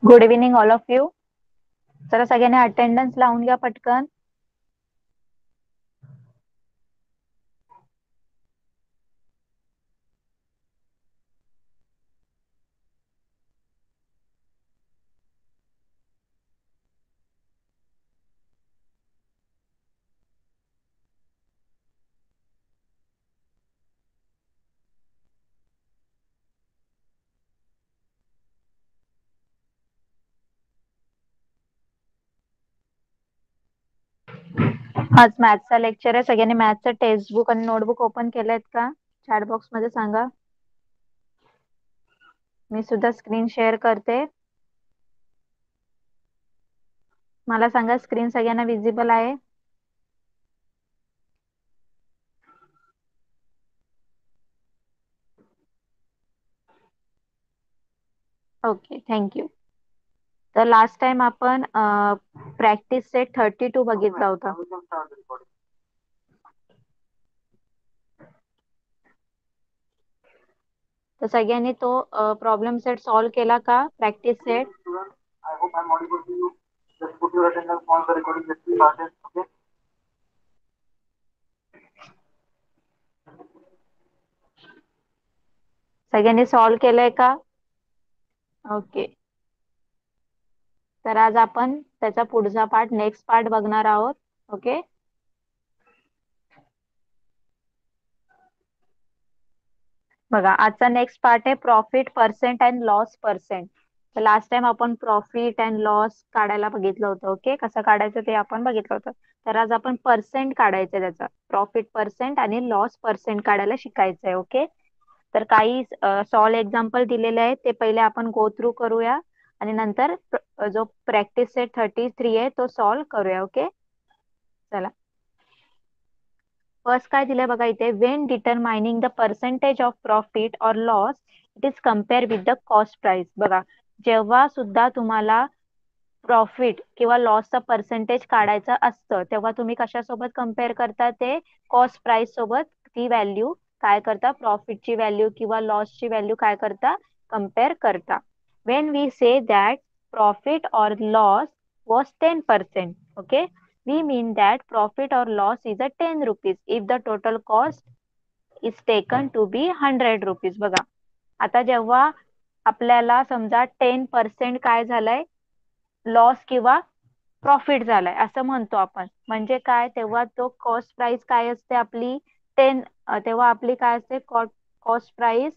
Good evening all of you. जरा सगळ्यांनी attendance लावून घ्या पटकन. आज मॅथ्सचा लेक्चर आहे. सगळ्यांनी मॅथ्सचं टेक्स्ट बुक आणि नोटबुक ओपन केलेत का? चॅट बॉक्स मध्ये सांगा. मी सुद्धा स्क्रीन शेअर करते. मला सांगा, स्क्रीन सगळ्यांना विजिबल आहे? Okay, thank you. तर लास्ट टाइम आपण प्रॅक्टिस सेट 32 बघितला होता. तर सगळ्यांनी तो प्रॉब्लेम सेट सॉल्व्ह केला का? Practice set. I hope I'm audible to you. Just put your attendance on the recording. Let's be started. Okay. सगळ्यांनी सॉल्व्ह केलंय का? ओके. तर आज आपण त्याचा पुढचा पार्ट, नेक्स्ट पार्ट बघणार आहोत. ओके. बघा, आजचा नेक्स्ट पार्ट आहे profit percent and loss percent. तर लास्ट टाइम आपण प्रॉफिट अँड लॉस काढायला बघितलं होतं. ओके, कसं काढायचं ते आपण बघितलं होतं. तर आज आपण पर्सेंट काढायचं, त्याचा प्रॉफिट पर्सेंट आणि लॉस पर्सेंट काढायला शिकायचंय. ओके. तर काही सॉल्व एक्झाम्पल दिलेले आहेत, ते पहिले आपण गो थ्रू करूया आणि नंतर जो प्रॅक्टिस सेट 33 आहे तो सॉल्व करूया. ओके, चला. फर्स्ट काय दिलंय बघा इथे, when determining the percentage of profit और loss it is compare with the cost price. बघा, जेव्हा सुद्धा तुम्हाला प्रॉफिट किंवा लॉसचं पर्सेंटेज काढायचं असतं, तेव्हा तुम्ही कशासोबत कम्पेअर करता? ते कॉस्ट प्राइस सोबत ती व्हॅल्यू काय करता, प्रॉफिटची व्हॅल्यू किंवा लॉसची व्हॅल्यू काय करता, कम्पेअर करता. When we say that profit और loss was 10%, okay, we mean that profit or loss is a 10 rupees if the total cost is taken to be 100 rupees. बघा, आता जेव्हा आपल्याला समजा 10% काय झालंय, लॉस किंवा प्रॉफिट झालाय असं म्हणतो आपण, म्हणजे काय, तेव्हा तो कॉस्ट प्राइस काय असते आपली 10, तेव्हा आपली काय असते, कॉस्ट प्राइस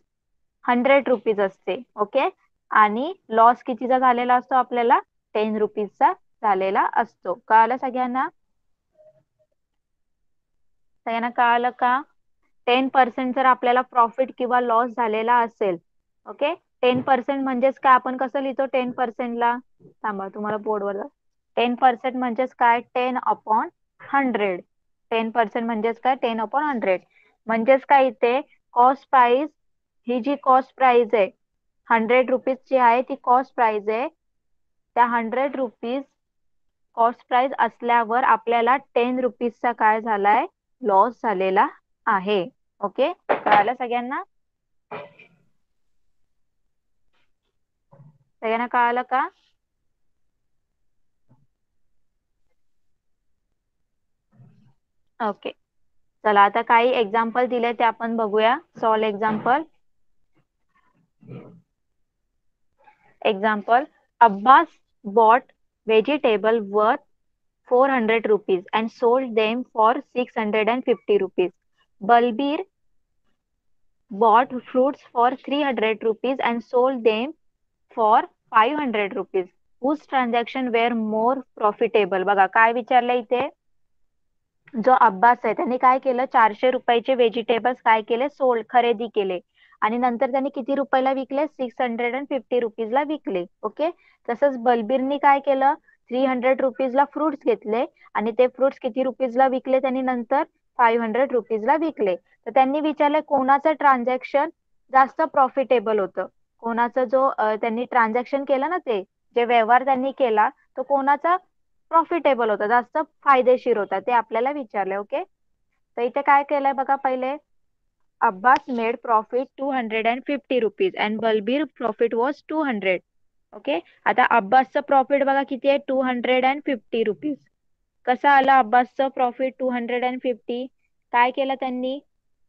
100 रुपीज असते. ओके. आणि लॉस कितीचा झालेला असतो आपल्याला, 10 रुपीजचा झालेला असतो. कळालं सगळ्यांना? सगळ्यांना कळालं का? 10% जर आपल्याला प्रॉफिट किंवा लॉस झालेला असेल, ओके, 10% म्हणजेच काय, आपण कसं लिहितो 10%ला? थांबा, तुम्हाला बोर्डवर 10% म्हणजेच काय, 10/100. 10% म्हणजेच काय, 10/100. म्हणजेच काय, इथे कॉस्ट प्राइस, ही जी कॉस्ट प्राइस आहे 100 रुपीजची आहे, ती कॉस्ट प्राइस आहे. त्या 100 रुपीज कॉस्ट प्राइस असल्यावर आपल्याला 10 रुपीजचा काय झालाय, लॉस झालेला आहे. ओके, कळालं सगळ्यांना? सगळ्यांना कळालं का? ओके, चला आता काही एक्झाम्पल दिले ते आपण बघूया. Solve example. Example, Abbas bought vegetable worth 400 rupees and sold them for 650 rupees. Balbir bought fruits for 300 rupees and sold them for 500 rupees. Whose transaction were more profitable? बघा काय विचारलं इथे, जो अब्बास आहे त्यांनी काय केलं, 400 रुपयाचे व्हेजिटेबल्स काय केले, सोल्ड, खरेदी केले, आणि नंतर त्यांनी किती रुपयाला विकले, 650 रुपीजला विकले. ओके. तसंच बलबीरनी काय केलं, 300 रुपीजला फ्रुट्स घेतले आणि ते फ्रुट्स किती रुपीजला विकले त्यांनी, नंतर 500 रुपीजला विकले. तर त्यांनी विचारले कोणाचं ट्रान्झॅक्शन जास्त प्रॉफिटेबल होतं, कोणाचं जो त्यांनी ट्रान्झॅक्शन केलं ना, ते जे व्यवहार त्यांनी केला तो कोणाचा प्रॉफिटेबल होता, जास्त फायदेशीर होता, ते आपल्याला विचारले. ओके. तर इथे काय केलंय बघा, पहिले Abbas made profit 250 rupees and Balbir profit was 200. Okay. आता अब्बासचं प्रॉफिट बघा किती आहे, 250 रुपीज. कसं आलं अब्बासचं प्रॉफिट 250? काय केलं त्यांनी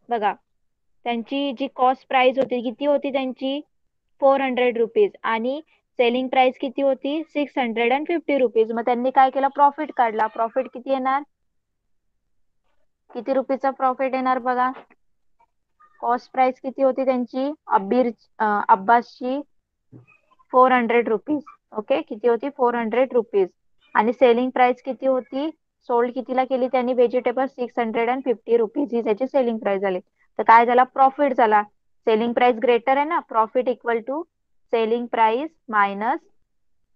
बघा, त्यांची जी कॉस्ट प्राइस होती किती होती त्यांची, 400 रुपीज, आणि सेलिंग प्राइस किती होती, 650 रुपीज. मग त्यांनी काय केलं, प्रॉफिट काढला. प्रॉफिट किती येणार, किती रुपीचा प्रॉफिट येणार बघा. कॉस्ट प्राइस किती होती त्यांची अब्बासची, 400 रुपीज. ओके, किती होती, 400 रुपीज. आणि सेलिंग प्राइस किती होती, सोल्ड कितीला केली त्यांनी व्हेजिटेबल, 650 रुपीज ही त्याची सेलिंग प्राइस झाली. तर काय झाला, प्रॉफिट झाला. सेलिंग प्राइस ग्रेटर आहे ना, profit equal to selling price minus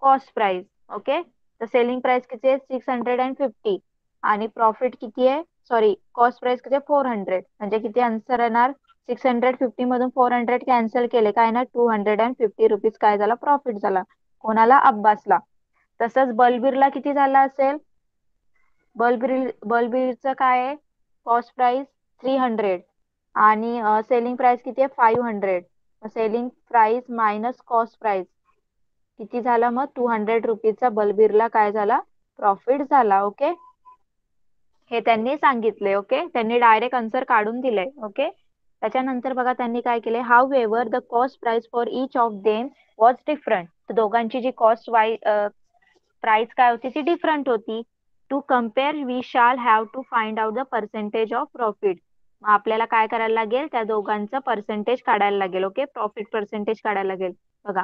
cost price. Okay, तर सेलिंग प्राइस किती आहे, 650, आणि प्रॉफिट किती आहे, सॉरी कॉस्ट प्राइस किती आहे, 400. म्हणजे किती आन्सर येणार, 650 मधून 400 कॅन्सल केले, काय ना 250 रुपीज काय झाला, प्रॉफिट झाला. कोणाला, अब्बासला. तसंच बलबीरला किती झाला असेल, बलबीरचं काय आहे, कॉस्ट प्राइस 300 आणि सेलिंग प्राइस किती आहे, 500. Selling price minus cost price किती झाला, मग 200 रुपीजचा बलबीरला काय झाला, प्रॉफिट झाला. ओके, हे त्यांनी सांगितले. ओके, त्यांनी डायरेक्ट आन्सर काढून दिले. ओके, त्याच्यानंतर बघा त्यांनी काय केले, how ever the cost price for each of them was different. तर दोघांची जी कॉस्ट प्राइस काय होती, ती डिफरंट होती. To compare we shall have to find out the percentage of profit. मग आपल्याला काय करायला लागेल, त्या दोघांचं पर्सेंटेज काढायला लागेल. ओके, प्रॉफिट पर्सेंटेज काढायला लागेल. बघा,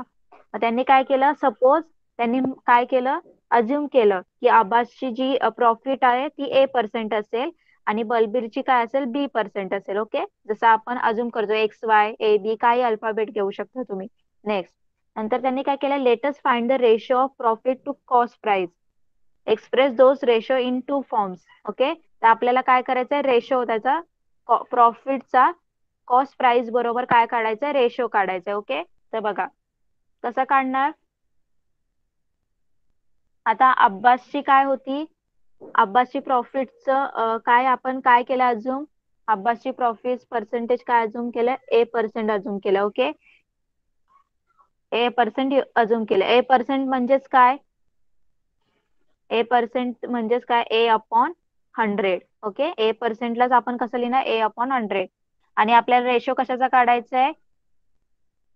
मग त्यांनी काय केलं, सपोज त्यांनी काय केलं, अज्युम केलं की अब्बासची जी प्रॉफिट आहे ती A% असेल आणि बलबीरची काय असेल, B% असेल. ओके, जसं आपण अज्युम करतो, XY AB काही अल्फाबेट घेऊ शकता तुम्ही. नेक्स्ट, नंतर त्यांनी काय केलं, let's find the ratio of profit to cost price, express those ratio in 2 forms. ओके, तर आपल्याला काय करायचंय, रेशो त्याचा प्रॉफिटचा कॉस्ट प्राइस बरोबर काय काढायचंय, रेशो काढायचंय. ओके, तर बघा कसं काढणार. आता अब्बासची काय होती, अब्बासची प्रॉफिटचं काय आपण काय केलं अजून, अब्बासची प्रॉफिट पर्सेंटेज काय अजून केलं, A% अजून केलं. ओके, A% अजून केलं. A% म्हणजेच काय, A% म्हणजेच काय, A/100. ओके, A%लाच आपण कसं लिहिणार, A/100. आणि आपल्याला रेशो कशाचा काढायचा आहे,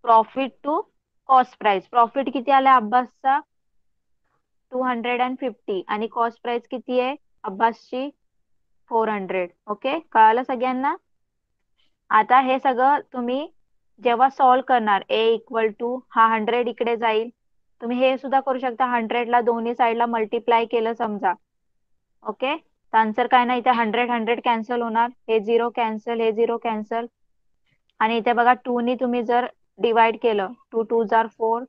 profit to cost price. Profit किती आला अब्बासचा, 250, आणि कॉस्ट प्राइस किती आहे अब्बासची, 400. ओके, कळालं सगळ्यांना. आता हे सगळं तुम्ही जेव्हा सॉल्व करणार, A=, हा 100 इकडे जाईल. तुम्ही हे सुद्धा करू शकता, 100ला दोन्ही साईडला मल्टिप्लाय केलं समजा. ओके, तर आन्सर काय नाही, इथे 100 कॅन्सल होणार, हे 0 कॅन्सल, हे 0 कॅन्सल. आणि इथे बघा 2 नी तुम्ही जर डिवाइड केलं, 2 2 जार 4,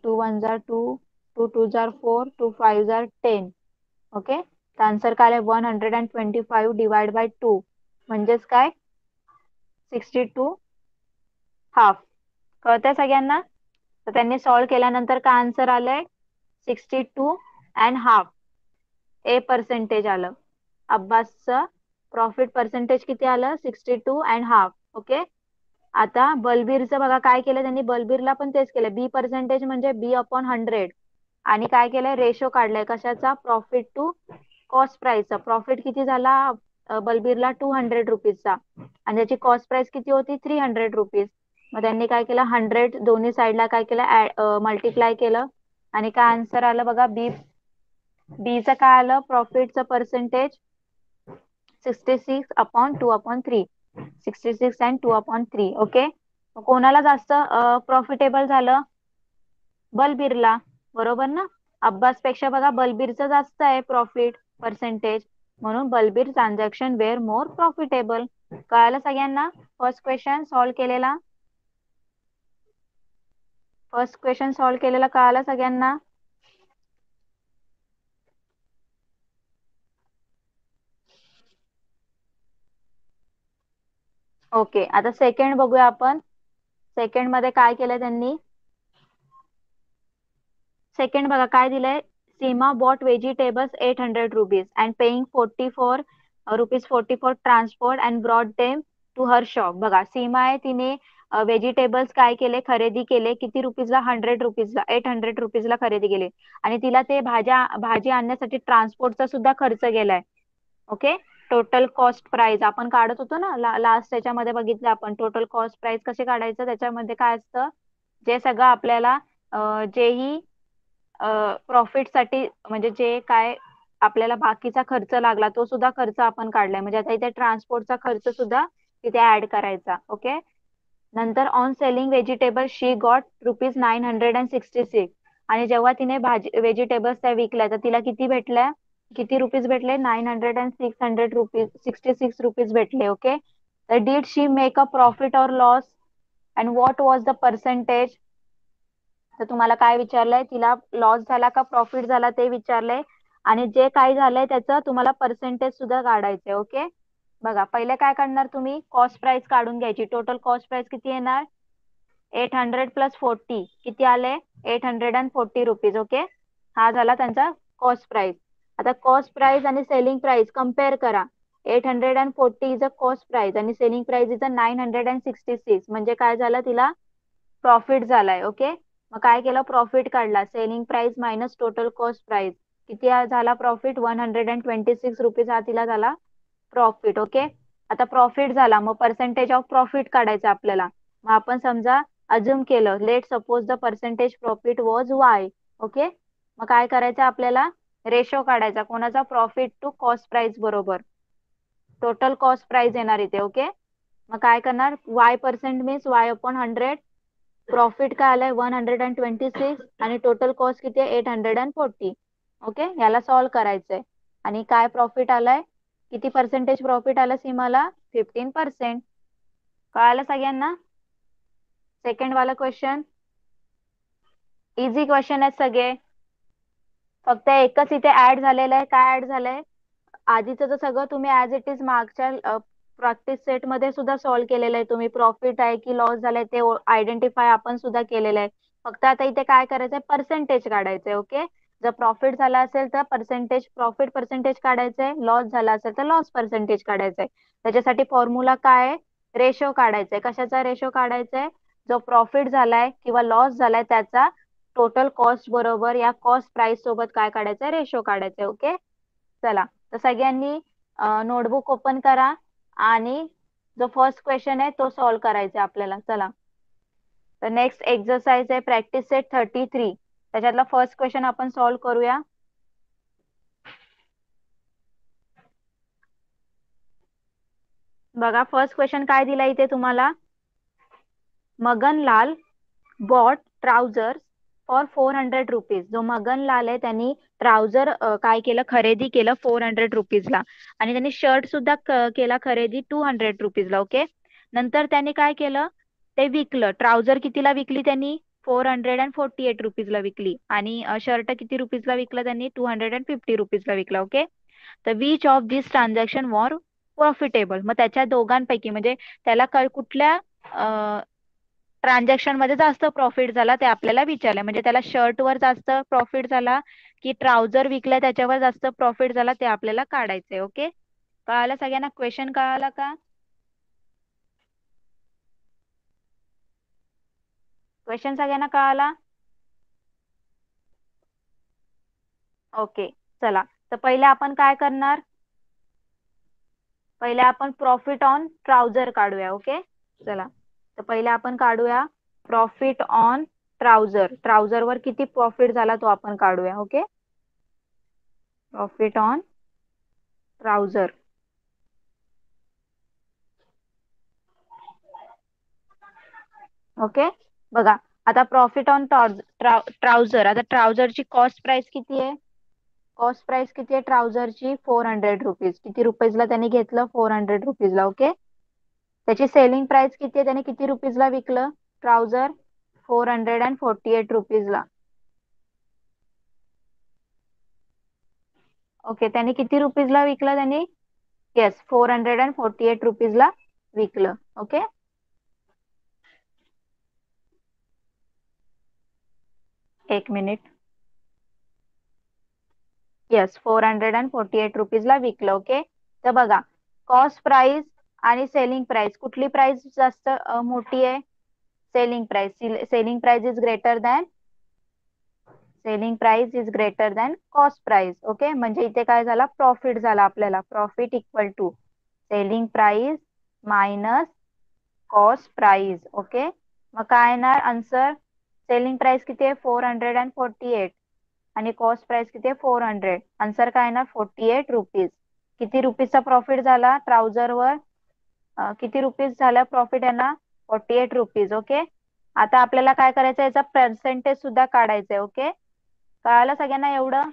2 1 जार 2, 2 2 जार 4, 2 5 जार 10. ओके, तर आन्सर काय आहे, 125 डिवाइड बाय 2 म्हणजेच काय, 62 हाफ. कळतंय सगळ्यांना. तर त्यांनी सॉल्व केल्यानंतर काय आन्सर आलंय, 62.5 A% आलं. अब्बासचं प्रॉफिट पर्सेंटेज किती आलं, 62.5. ओके, आता बलबीरचं बघा काय केलं त्यांनी, बलबीरला पण तेच केलं, B% म्हणजे B/100. आणि काय केलंय, रेशो काढलाय कशाचा, प्रॉफिट टू कॉस्ट प्राइसचा. प्रॉफिट किती झाला बलबीरला, 200 रुपीजचा, आणि त्याची कॉस्ट प्राइस किती होती, 300 रुपीज. मग त्यांनी काय केलं, 100 दोन्ही साईडला काय केलं, मल्टिप्लाय केलं, आणि काय आन्सर आलं बघा, बीचं काय आलं, प्रॉफिटचं पर्सेंटेज 66/2/3, 66 and 2/3. ओके, कोणाला जास्त प्रॉफिटेबल झालं, बलबीरला, बरोबर ना. अब्बास पेक्षा बघा बलबीरचं जास्त आहे प्रॉफिट पर्सेंटेज, म्हणून Balbir transaction were more profitable. कळालं सगळ्यांना. फर्स्ट क्वेश्चन सॉल्व्ह केलेला, कळालं सगळ्यांना. ओके, आता सेकंड बघूया आपण. सेकंड मध्ये काय केलं त्यांनी, सेकंड बघा काय दिलंय, Seema bought vegetables 800 rupees and paying 44 rupees 40 for transport and brought them to her shop. बघा सीमा आहे, तिने व्हेजिटेबल्स काय केले, खरेदी केले किती रुपीजला, 100 रुपीजला, 800 रुपीजला खरेदी केले. आणि तिला ते भाजी आणण्यासाठी ट्रान्सपोर्टचा सुद्धा खर्च गेलाय. ओके. टोटल कॉस्ट प्राइस आपण काढत होतो ना लास्ट त्याच्यामध्ये बघितलं आपण टोटल कॉस्ट प्राइस कसे काढायचं. त्याच्यामध्ये काय असतं, जे सगळं आपल्याला जेही प्रॉफिटसाठी म्हणजे जे काय आपल्याला बाकीचा खर्च लागला तो सुद्धा खर्च आपण काढलाय. म्हणजे आता इथे ट्रान्सपोर्टचा खर्च सुद्धा तिथे ऍड करायचा. ओके. नंतर on selling vegetable she got ₹966. आणि जेव्हा तिने व्हेजिटेबल्स त्या विकल्या तर तिला किती भेटल्या, किती रुपीज भेटले, 966 रुपीज भेटले. ओके. तर did she make a profit और loss and what was the percentage. तर तुम्हाला काय विचारलंय, तिला लॉस झाला का प्रॉफिट झाला ते विचारलंय. आणि जे काही झालंय त्याचं तुम्हाला पर्सेंटेज सुद्धा काढायचंय. ओके. बघा पहिले काय काढणार तुम्ही, कॉस्ट प्राइस काढून घ्यायची. टोटल कॉस्ट प्राइस किती येणार, 800 प्लस 40 किती आले, 840 रुपीज. ओके. हा झाला त्यांचा कॉस्ट प्राइस. आता कॉस्ट प्राइस आणि सेलिंग प्राइस कम्पेअर करा. 840 इज अ कॉस्ट प्राइस आणि सेलिंग प्राइस इज अ 966. म्हणजे काय झालं, तिला प्रॉफिट झालाय. ओके. मग काय केलं, प्रॉफिट काढला. Selling price minus total cost price किती झाला प्रॉफिट, 126 रुपीज हा तिला झाला प्रॉफिट. ओके. आता प्रॉफिट झाला मग पर्सेंटेज ऑफ प्रॉफिट काढायचं आपल्याला. मग आपण समजा अज्युम केलं, let suppose the percentage profit was Y. Okay. मग काय करायचं आपल्याला, रेशो काढायचा कोणाचा, प्रॉफिट टू कॉस्ट प्राइस बरोबर. टोटल कॉस्ट प्राइस येणार इथे. ओके. मग काय करणार, Y percent means Y upon 100. Profit काय आलंय 126 आणि टोटल कॉस्ट किती आहे 840. ओके. याला सॉल्व्ह करायचंय. आणि काय प्रॉफिट आलाय, किती पर्सेंटेज प्रॉफिट आलं सीमाला, 15%. कळालं सगळ्यांना. सेकंड वाला क्वेश्चन इझी क्वेश्चन आहेत सगळे. फक्त एकच इथे ऍड झालेलं आहे. काय ऍड झालंय, आधीचं तर सगळं तुम्ही ऍज इट इज मागच्या प्रॅक्टिस सेट मध्ये सुद्धा सॉल्व्ह केलेलं आहे तुम्ही. प्रॉफिट आहे की लॉस झालाय ते आयडेंटिफाय आपण सुद्धा केलेलं आहे. फक्त आता इथे काय करायचंय, पर्सेंटेज काढायचंय. ओके. जर प्रॉफिट झाला असेल तर पर्सेंटेज, प्रॉफिट पर्सेंटेज काढायचंय. लॉस झाला असेल तर लॉस पर्सेंटेज काढायचंय. त्याच्यासाठी फॉर्म्युला काय आहे, रेशो काढायचंय. कशाचा रेशो काढायचंय, जो प्रॉफिट झालाय किंवा लॉस झालाय त्याचा टोटल कॉस्ट बरोबर या कॉस्ट प्राइस सोबत काय काढायचंय, रेशो काढायचंय. ओके. चला तर सगळ्यांनी नोटबुक ओपन करा आणि जो फर्स्ट क्वेश्चन आहे तो सॉल्व्ह करायचा आपल्याला. चला तर नेक्स्ट एक्सरसाइज आहे प्रॅक्टिस सेट 33. त्याच्यातला फर्स्ट क्वेश्चन आपण सॉल्व्ह करूया. बघा फर्स्ट क्वेश्चन काय दिला इथे तुम्हाला, Maganlal bought trousers for 400 rupees. जो मगनलाल आहे त्यांनी ट्राउजर काय केलं, खरेदी केलं 400 रुपीजला. आणि त्यांनी शर्ट सुद्धा केला खरेदी 200 रुपीजला. ओके. नंतर त्यांनी काय केलं, ते विकलं. ट्राउजर कितीला विकली त्यांनी, 448 रुपीजला विकली. आणि शर्ट किती रुपीजला विकलं त्यांनी, 250 रुपीजला विकला. ओके. तर which of this transaction war profitable. मग त्याच्या दोघांपैकी म्हणजे त्याला कुठल्या ट्रान्झॅक्शन मध्ये जास्त प्रॉफिट झाला ते आपल्याला विचारलंय. म्हणजे त्याला शर्ट वर जास्त प्रॉफिट झाला की ट्राउजर विकला त्याच्यावर जास्त प्रॉफिट झाला ते आपल्याला काढायचंय. ओके. कळालं सगळ्यांना, क्वेश्चन कळाला का, क्वेश्चन सगळ्यांना कळाला. ओके. चला तर पहिले आपण काय करणार, पहिले आपण प्रॉफिट ऑन ट्राउजर काढूया. ओके. चला तर पहिले आपण काढूया प्रॉफिट ऑन ट्राउजर. ट्राउजर वर किती प्रॉफिट झाला तो आपण काढूया. Okay. Profit on trouser. Okay. बघा आता प्रॉफिट ऑन ट्राउजर. आता ट्राउजरची कॉस्ट प्राइस किती आहे, कॉस्ट प्राइस किती आहे ट्राउजरची, 400 रुपीज. किती रुपीजला त्यांनी घेतलं, 400 रुपीजला. ओके. त्याची सेलिंग प्राइस किती आहे, त्याने किती रुपीजला विकलं ट्राउजर, 448 रुपीजला. ओके. त्यांनी किती रुपीजला विकलं त्यांनी, येस 448 रुपीजला विकलं. ओके. एक मिनिट. येस 448 रुपीजला विकलं. ओके. तर बघा कॉस्ट प्राइस आणि सेलिंग प्राइस कुठली प्राइस जास्त मोठी आहे, selling price. Selling price is greater than cost price. Okay, म्हणजे इथे काय झाला, प्रॉफिट झाला आपल्याला. Profit equal to selling price minus cost price. Okay, मग काय येणार आन्सर. सेलिंग प्राइस किती आहे, 448 आणि कॉस्ट प्राइस किती आहे, 400. आन्सर काय येणार, 48 रुपीज. किती रुपीजचा प्रॉफिट झाला ट्राउझरवर, किती रुपीज झाला प्रॉफिट यांना, 48 रुपीज. ओके, आता आपल्याला काय करायचं, याचा पर्सेंटेज सुद्धा काढायचंय. ओके, कळालं सगळ्यांना एवढं.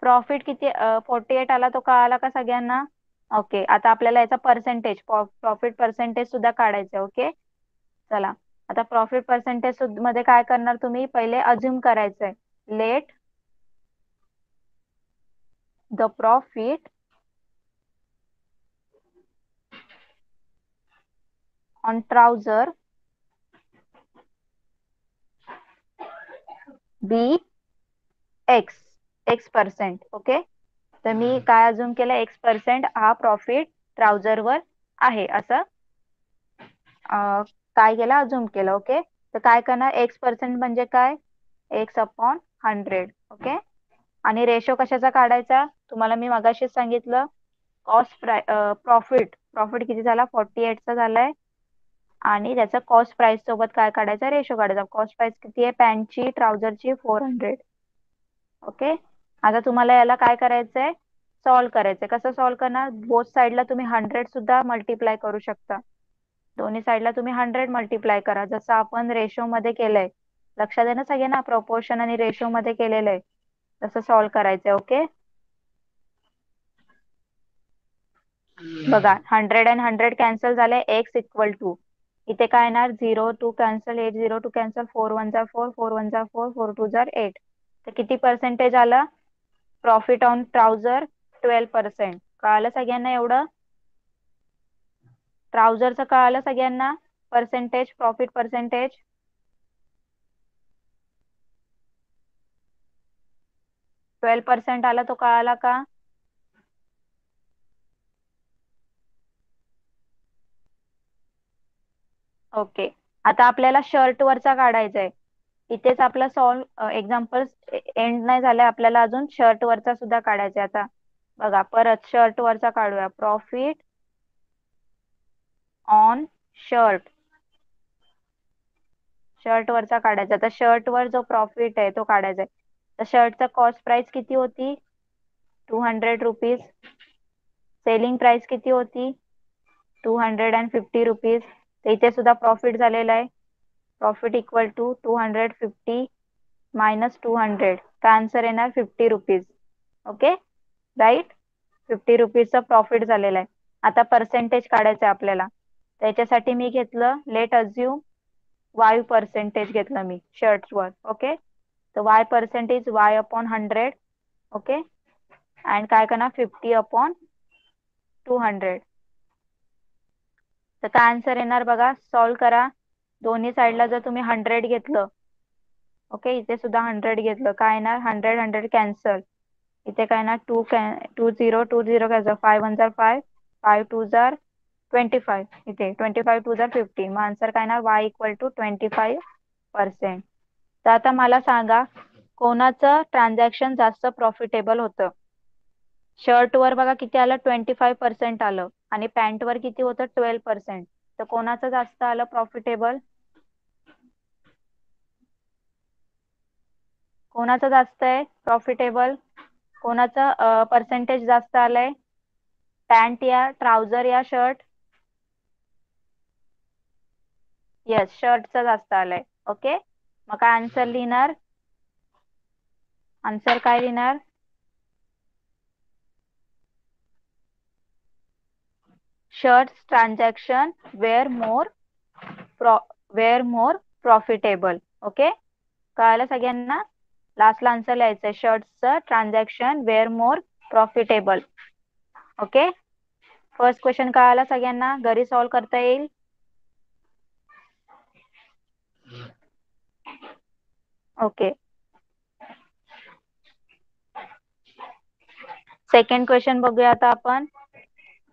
प्रॉफिट किती 48 आला, तो कळाला का सगळ्यांना. ओके, आता आपल्याला याचा पर्सेंटेज, प्रॉफिट पर्सेंटेज सुद्धा काढायचं. ओके, चला आता प्रॉफिट पर्सेंटेज मध्ये काय करणार तुम्ही, पहिले अज्युम करायचंय. Let the profit on trouser be X%. Okay, तर मी काय अज्युम केलं, X% हा प्रॉफिट ट्राउझरवर आहे असं काय केलं, अज्युम केलं. ओके, तर काय करणार, X% म्हणजे काय, X/100. ओके, आणि रेशो कशाचा काढायचा, तुम्हाला मी मगाशीच सांगितलं. प्रॉफिट किती झाला, 48 चा झालाय, आणि त्याचा कॉस्ट प्राइस सोबत काय काढायचा, रेशो काढायचा. कॉस्ट प्राइस किती आहे पॅन्टची, ट्राउझरची, 400. ओके, आता तुम्हाला याला काय करायचंय, सॉल्व्ह करायचंय. कसं सॉल्व्ह करणार, बोथ साईडला तुम्ही 100 सुद्धा मल्टिप्लाय करू शकता. दोन्ही साईडला तुम्ही 100 मल्टिप्लाय करा, जसं आपण रेशो मध्ये केलंय. लक्षात आहे ना सगळ्यांना, प्रपोर्शन आणि रेशो मध्ये केलेलं आहे तसं सॉल्व्ह करायचंय. ओके, बघा 100 आणि 100 कॅन्सल झाले, X इक्वल टू इथे काय येणार, 0 2 कॅन्सल, 8 0 2 कॅन्सल, 4 1 जा 4 4 1 जा 4 4 2 जा 8. तर किती पर्सेंटेज आला, प्रॉफिट ऑन ट्राउझर 12%. कळालं सगळ्यांना एवढं, ट्राउझरचं कळालं सगळ्यांना, पर्सेंटेज, प्रॉफिट पर्सेंटेज. 12% आला, तो कळाला का. ओके, आता आपल्याला शर्ट वरचा काढायचा आहे. इथेच आपला एक्झाम्पल एंड नाही झालंय, आपल्याला अजून शर्ट वरचा सुद्धा काढायचा. आता बघा परत शर्ट वरचा काढूया. प्रॉफिट ऑन शर्ट, शर्ट वरचा काढायचा. तर शर्ट वर जो प्रॉफिट आहे तो काढायचा आहे. तर शर्टचा कॉस्ट प्राइस किती होती, 200 रुपीज. सेलिंग प्राइस किती होती, 250 रुपीज. तर इथे सुद्धा प्रॉफिट झालेला आहे. प्रॉफिट इक्वल टू 250 मायनस 200, का आन्सर येणार 50 रुपीज. ओके, राईट, 50 रुपीजचा प्रॉफिट झालेला आहे. आता पर्सेंटेज काढायचं आहे आपल्याला. त्याच्यासाठी मी घेतलं, लेट अज्युम Y% घेतलं मी शर्ट्सवर. ओके, तर Y% Y/100. ओके, अँड काय करणार, 50/200. तर काय आन्सर येणार बघा, सॉल्व्ह करा. दोन्ही साईडला जर तुम्ही 100 घेतलं, ओके, इथे सुद्धा 100 घेतलं, काय येणार, 100 100 कॅन्सल. इथे काय येणार, 2 0 2 0 कॅन्सल, 5 1 जार 5 5 2 जार 25. इथे 25 2 जार 50. मग आन्सर काय येणार, Y इक्वल टू 25%. तर आता मला सांगा, कोणाचं ट्रान्झॅक्शन जास्त प्रॉफिटेबल होतं. शर्ट वर बघा किती आलं, 25% आलं, आणि पॅन्ट वर किती होतं, 12%. तर कोणाचं जास्त आलं प्रॉफिटेबल, कोणाचं जास्त आहे प्रॉफिटेबल, कोणाचं पर्सेंटेज जास्त आलंय, पॅन्ट या ट्राउझर या शर्ट. येस, शर्टचं जास्त आलंय. ओके, मग काय आन्सर लिहिणार, आन्सर काय लिहिणार, shirts transaction were more profitable. Okay, कळालं सगळ्यांना, लास्टला आन्सर लिहायचंय, शर्ट्सचं transaction were more profitable. Okay, first question कळाला सगळ्यांना, घरी सॉल्व्ह करता येईल. ओके, सेकंड क्वेश्चन बघूया आता आपण.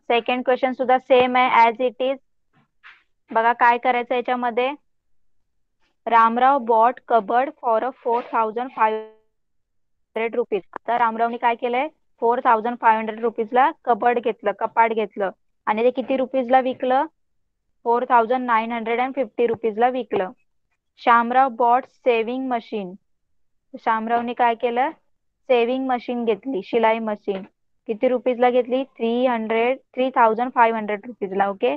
सेकंड क्वेश्चन सुद्धा सेम आहे ॲज इट इज. बघा काय करायचं याच्यामध्ये. Ramrao bought cupboard for a 4500 rupees. तर रामरावने काय केलंय, 4500 रुपीजला कबर्ड घेतलं, कपाट घेतलं आणि ते किती रुपीजला विकलं, 4950 रुपीजला विकलं. Shamrao bought sewing machine. शामरावने काय केलं, सेविंग मशीन घेतली, शिलाई मशीन. किती रुपीजला घेतली, 3500 रुपीजला. ओके.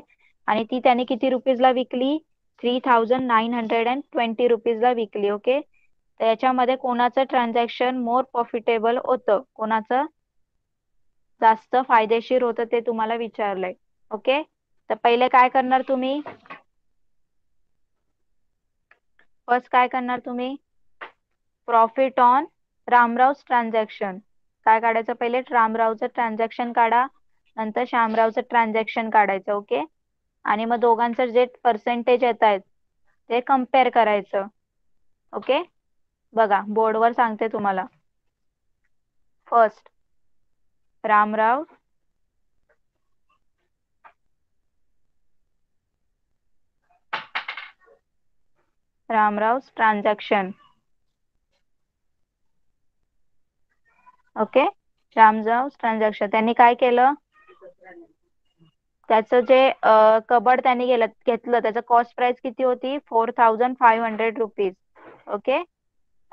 आणि ती त्याने किती रुपीजला विकली, 3920 रुपीजला विकली. ओके. तर याच्यामध्ये कोणाचं ट्रान्झॅक्शन मोर प्रॉफिटेबल होतं, कोणाचं जास्त फायदेशीर होतं ते तुम्हाला विचारलंय. ओके. तर पहिले काय करणार तुम्ही, फर्स्ट काय करणार तुम्ही, प्रॉफिट ऑन रामराव's ट्रान्झॅक्शन. काय काढायचं, पहिले रामरावचं ट्रान्झॅक्शन काढा, नंतर श्यामरावचं ट्रान्झॅक्शन काढायचं. ओके. आणि मग दोघांचं जे पर्सेंटेज येत आहेत ते कम्पेअर करायचं. ओके. बघा बोर्डवर सांगते तुम्हाला. First Ramrao transaction. Okay. Ramrao transaction त्यांनी काय केलं, त्याचं जे कबड त्यांनी घेतलं त्याचं कॉस्ट प्राइस किती होती, 4500 rupees. Okay.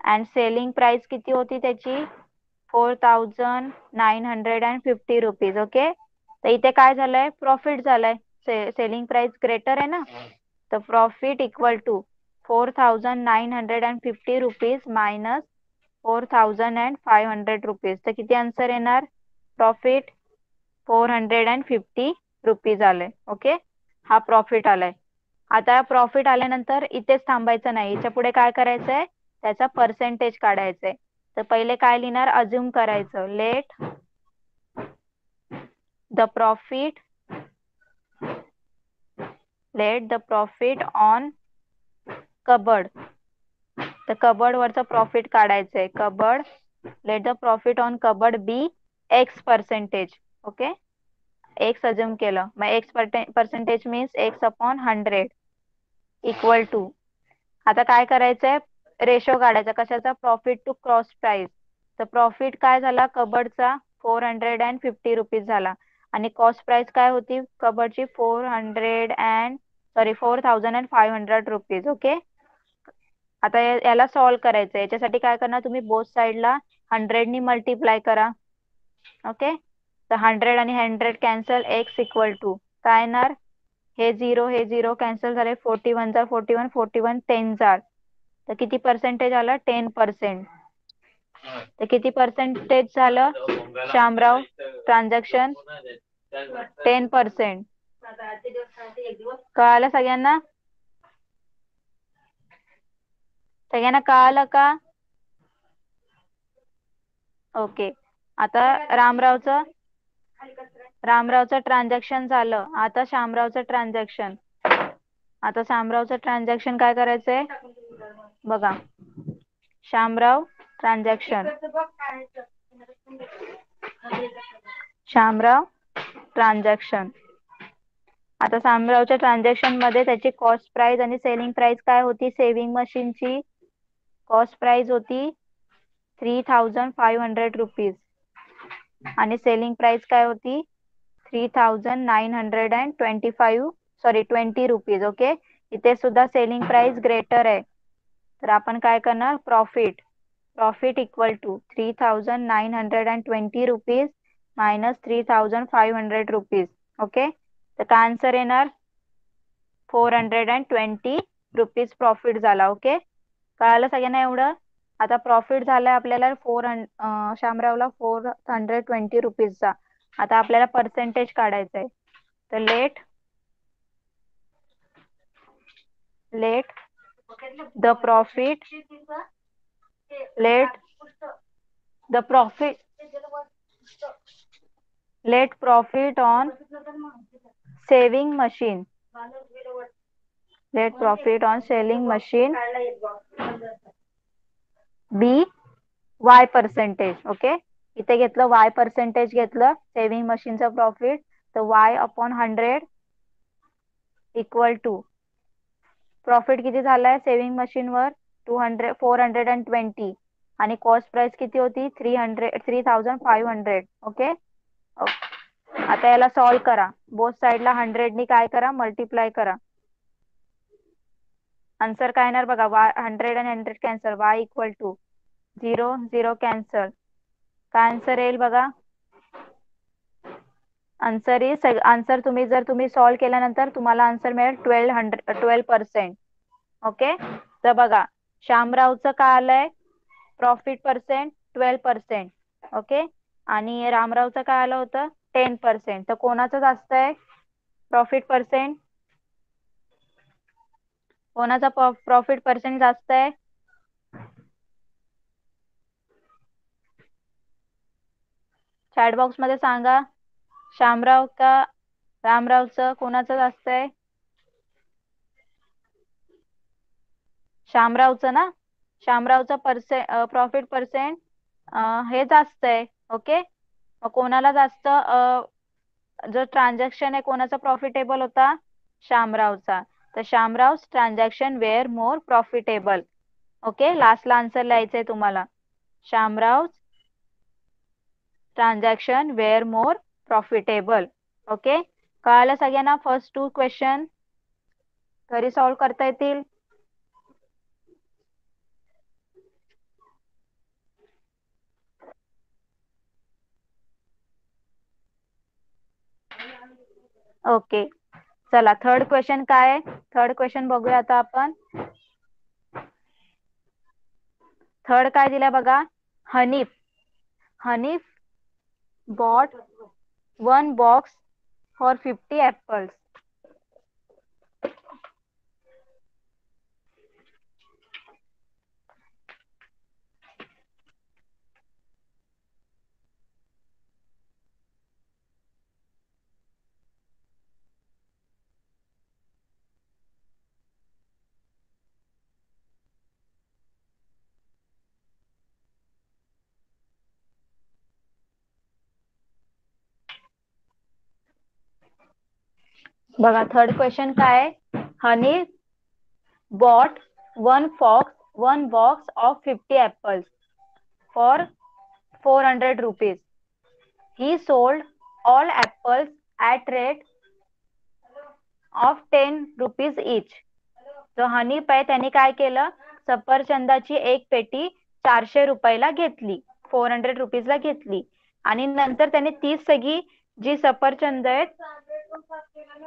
And selling price किती होती त्याची, 4950 रुपीज. ओके. तर इथे काय झालंय, प्रॉफिट झालंय. सेलिंग प्राइस ग्रेटर आहे ना, तर profit equal to 4950 rupees minus 4500 rupees. तर किती आन्सर येणार, प्रॉफिट 450 रुपीज आले. ओके. हा प्रॉफिट आलाय. आता प्रॉफिट आल्यानंतर इथेच थांबायचं नाही, याच्या पुढे काय करायचंय, त्याचा पर्सेंटेज काढायचंय. तर पहिले काय लिहिणार, अज्युम करायचं, let the profit on cupboard. तर कबड वरचं प्रॉफिट काढायचंय, cupboard let the profit on cupboard be X percentage. Okay. X assume केलं, मग X percentage means X upon 100 equal to. आता काय करायचंय, रेशो काढायचा, कशाचा, प्रॉफिट टू कॉस्ट प्राइस. तर प्रॉफिट काय झाला कबडचा, 450 रुपीज झाला आणि कॉस्ट प्राइस काय होती कबडची, 4500 रुपीज. ओके. आता याला सॉल्व्ह करायचं, याच्यासाठी काय करणार तुम्ही, बोथ साइडला 100 नी मल्टिप्लाय करा. ओके. तर 100 आणि 100 कॅन्सल, एक्स इक्वल टू काय येणार, हे 0 कॅन्सल झाले, 41 जार 41, 41 10 जार. तर किती पर्सेंटेज आलं, 10%. तर किती पर्सेंटेज झालं श्यामराव ट्रान्झॅक्शन, 10%. कळालं सगळ्यांना, सगळ्यांना कळालं का. ओके. आता रामरावचं ट्रान्झॅक्शन झालं. आता श्यामरावचं ट्रान्झॅक्शन. काय करायचंय, बघा श्यामराव ट्रान्झॅक्शन. आता श्यामरावच्या ट्रान्झॅक्शन मध्ये त्याची कॉस्ट प्राइस आणि सेलिंग प्राइस काय होती, सेविंग मशीनची कॉस्ट प्राइस होती 3500 रुपीज आणि सेलिंग प्राइस काय होती 20 रुपीज. ओके. इथे सुद्धा सेलिंग प्राइस ग्रेटर आहे, तर आपण काय करणार, profit equal to 3920 rupees minus 3500 rupees. Okay. तर काय आन्सर येणार, 420 रुपीज प्रॉफिट झाला. ओके. कळालं सगळ्यांना एवढं. आता प्रॉफिट झालाय आपल्याला श्यामरावला 420 रुपीजचा. आता आपल्याला पर्सेंटेज काढायचा आहे, तर let the profit on sewing machine, be Y percentage. Okay. इथे घेतलं वाय पर्सेंटेज घेतलं सेविंग मशीनचं प्रॉफिट, तर y/100 इक्वल टू प्रॉफिट किती झालाय सेव्हिंग मशीनवर 420 आणि कॉस्ट प्राइस किती होती 3500. ओके. आता याला सॉल्व करा. बोथ साइडला 100 नी काय करा मल्टिप्लाय करा. आन्सर काय येणार बघा 100 आणि 100 cancel y equal to 0 0 cancel. काय आन्सर येईल बघा. आन्सर जर तुम्ही सॉल्व केल्यानंतर तुम्हाला आन्सर मिळेल 12%. ओके. तर बघा श्यामरावचं काय आलंय प्रॉफिट पर्सेंट 12%. ओके. आणि रामरावचं काय आलं होतं 10%. तर कोणाचं जास्त आहे प्रॉफिट पर्सेंट. कोणाचा प्रॉफिट पर्सेंट जास्त आहे चॅट बॉक्स मध्ये सांगा. श्यामराव का रामरावचं कोणाचं जास्त आहे. श्यामरावचं ना. श्यामरावचं प्रॉफिट पर्सेंट हे जास्त आहे. ओके. मग कोणाला जास्त जो ट्रान्झॅक्शन आहे कोणाचा प्रॉफिटेबल होता श्यामरावचा. तर Shyamrao transaction were more profitable. Okay. लास्टला आन्सर लिहायचंय तुम्हाला. Shyamrao transaction were more profitable. Okay. कळालं सगळ्यांना. फर्स्ट 2 क्वेश्चन घरी सॉल्व करता येतील. ओके. चला थर्ड क्वेश्चन काय आहे. थर्ड क्वेश्चन बघूया आता आपण. थर्ड काय दिलं बघा. Hanif bought 1 box for 50 apples. बघा थर्ड क्वेश्चन काय आहे. हनी bought 1 box of 50 apples for 400 rupees. He sold all apples at rate of 10 rupees each. जो हनीफ आहे त्यांनी काय केलं सफरचंदाची एक पेटी 400 रुपयाला घेतली 400 रुपीजला घेतली आणि नंतर त्याने ती सगळी जी सफरचंद आहेत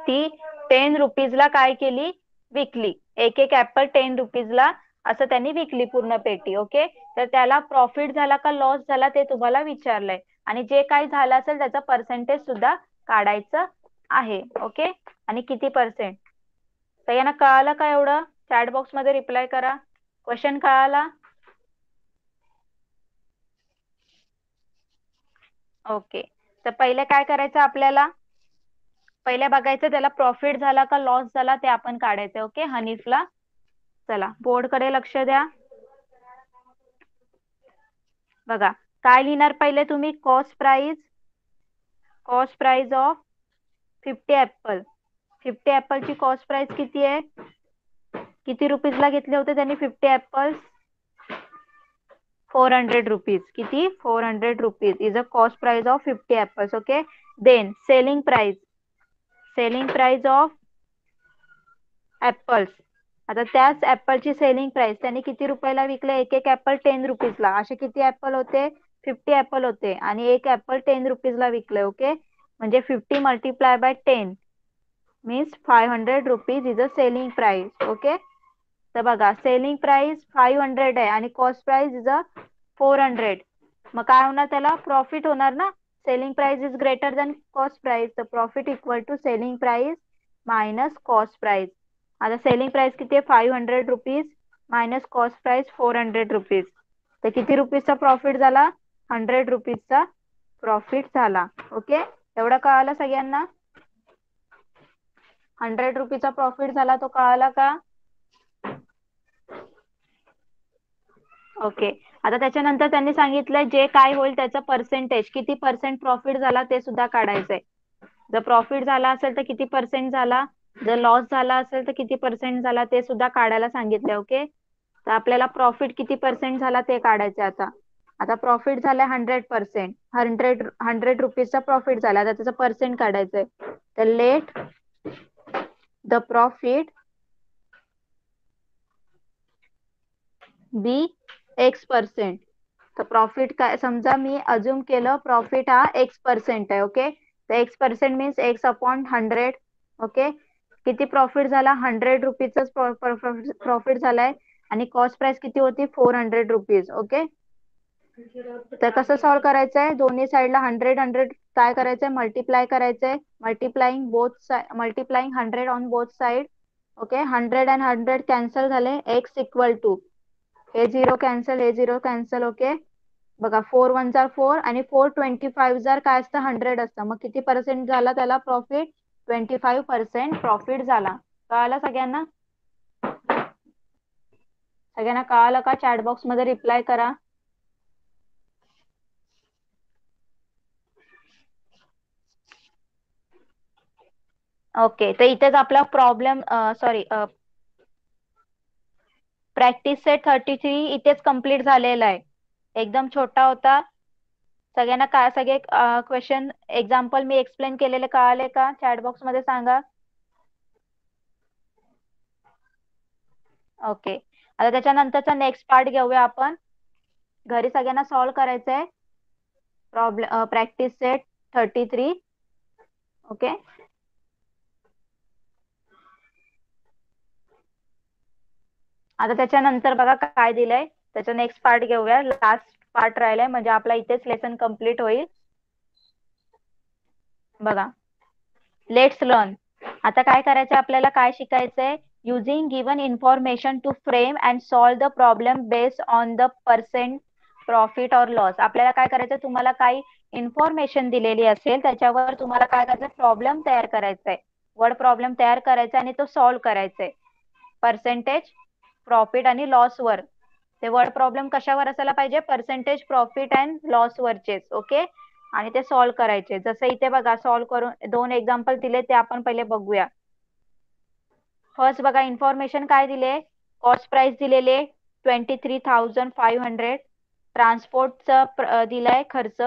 ती 10 रुपीजला काय केली विकली. एक ऍपल 10 रुपीजला असं त्यांनी विकली पूर्ण पेटी. ओके. तर त्याला प्रॉफिट झाला का लॉस झाला ते तुम्हाला विचारलंय आणि जे काही झालं असेल त्याचा पर्सेंटेज सुद्धा काढायचं आहे. ओके. आणि किती पर्सेंट. तर यांना कळालं का एवढं चॅट बॉक्स मध्ये रिप्लाय करा. क्वेश्चन कळाला. ओके. तर पहिले काय करायचं आपल्याला पहिले बघायचं त्याला प्रॉफिट झाला का लॉस झाला ते आपण काढायचं. ओके. हनीफला. चला बोर्ड कडे लक्ष द्या. बघा काय लिहिणार पहिले तुम्ही कॉस्ट प्राइस ऑफ 50 ऍपल. 50 ऍपलची कॉस्ट प्राइस किती आहे किती रुपीजला घेतले होते त्यांनी 50 ऍपल्स 400 रुपीज. किती 400 rupees is a cost price of 50 apples. Okay. Then selling price of apples. आता त्याच ऍपलची सेलिंग प्राइस त्यांनी किती रुपयाला विकले एक ऍपल 10 रुपीजला. असे किती ऍपल होते 50 ऍपल होते आणि एक ऍपल 10 रुपीजला विकले. ओके. म्हणजे 50 multiply by 10 means 500 rupees is a selling price. Okay. तर बघा सेलिंग प्राइस 500 आहे आणि कॉस्ट प्राइस इज अ 400. मग काय होणार त्याला प्रॉफिट होणार ना. Selling price is greater than cost price. तर profit equal to selling price minus cost price. आता सेलिंग प्राइस किती आहे 500 rupees minus cost price 400 rupees. तर किती रुपीजचा प्रॉफिट झाला 100 रुपीजचा प्रॉफिट झाला. ओके. एवढं कळालं सगळ्यांना. 100 रुपीजचा प्रॉफिट झाला तो कळाला का. ओके. आता त्याच्यानंतर त्यांनी सांगितलंय जे काय होईल त्याचं पर्सेंटेज किती पर्सेंट प्रॉफिट झाला ते सुद्धा काढायचंय. जर प्रॉफिट झाला असेल तर किती पर्सेंट झाला, जर लॉस झाला असेल तर किती पर्सेंट झाला ते सुद्धा काढायला सांगितले. ओके, तर आपल्याला प्रॉफिट किती पर्सेंट झाला ते काढायचे. आता आता प्रॉफिट झालाय 100%, 100 रुपीजचा प्रॉफिट झाला. आता त्याचं पर्सेंट काढायचंय. तर let the profit be X%. तर प्रॉफिट काय, समजा मी अज्युम केलं प्रॉफिट हा X% आहे. ओके, तर X% मीन्स X/100. ओके, किती प्रॉफिट झाला, 100 रुपीजचाच प्रॉफिट झालाय आणि कॉस्ट प्राइस किती होती, 400 रुपीज. ओके, तर कसं सॉल्व्ह करायचंय, दोन्ही साईडला 100 काय करायचंय, मल्टिप्लाय करायचंय. Multiplying 100 on both side. Okay, 100 and 100 cancel झाले. X इक्वल टू हे 0 कॅन्सल, हे 0 कॅन्सल. ओके, बघा 4 1 जार 4 आणि 425 जार काय असतं, 100 असतं. मग किती पर्सेंट झाला त्याला प्रॉफिट, 25% प्रॉफिट झाला. कळालं सगळ्यांना, सगळ्यांना कळालं का? चॅट बॉक्स मध्ये रिप्लाय करा. ओके, तर इथेच आपला प्रॉब्लेम सॉरी प्रॅक्टिस सेट 33 इथेच कम्प्लीट झालेला आहे. एकदम छोटा होता. सगळ्यांना काय, सगळे क्वेश्चन एक्झाम्पल मी एक्सप्लेन केलेले कळाले का? चॅट बॉक्स मध्ये सांगा. ओके, आता त्याच्यानंतरचा नेक्स्ट पार्ट घेऊया आपण. घरी सगळ्यांना सॉल्व्ह करायचंय प्रॉब्लेम प्रॅक्टिस सेट 33. ओके, आता त्याच्यानंतर बघा काय दिलंय, त्याचा नेक्स्ट पार्ट घेऊया. लास्ट पार्ट राहिलाय म्हणजे आपला इथेच लेसन कम्प्लीट होईल. बघा, लेट्स लर्न. आता काय करायचं आपल्याला, काय शिकायचंय, using given information to frame and solve the problem based on the percent profit और लॉस. आपल्याला काय करायचं, तुम्हाला काही इन्फॉर्मेशन दिलेली असेल त्याच्यावर तुम्हाला काय करायचं, प्रॉब्लेम तयार करायचा आहे. वर्ड प्रॉब्लेम तयार करायचा आणि तो सॉल्व्ह करायचा आहे. पर्सेंटेज प्रॉफिट आणि लॉस वर. ते वर्ड प्रॉब्लेम कशावर असायला पाहिजे, पर्सेंटेज प्रॉफिट अँड लॉस वरचेच. ओके, आणि ते सॉल्व्ह करायचे. जसं इथे बघा सॉल्व्ह करून 2 एक्झाम्पल दिले ते आपण पहिले बघूया. फर्स्ट बघा, इन्फॉर्मेशन काय दिले, कॉस्ट प्राइस दिलेले 23,500. ट्रान्सपोर्टचा दिलाय खर्च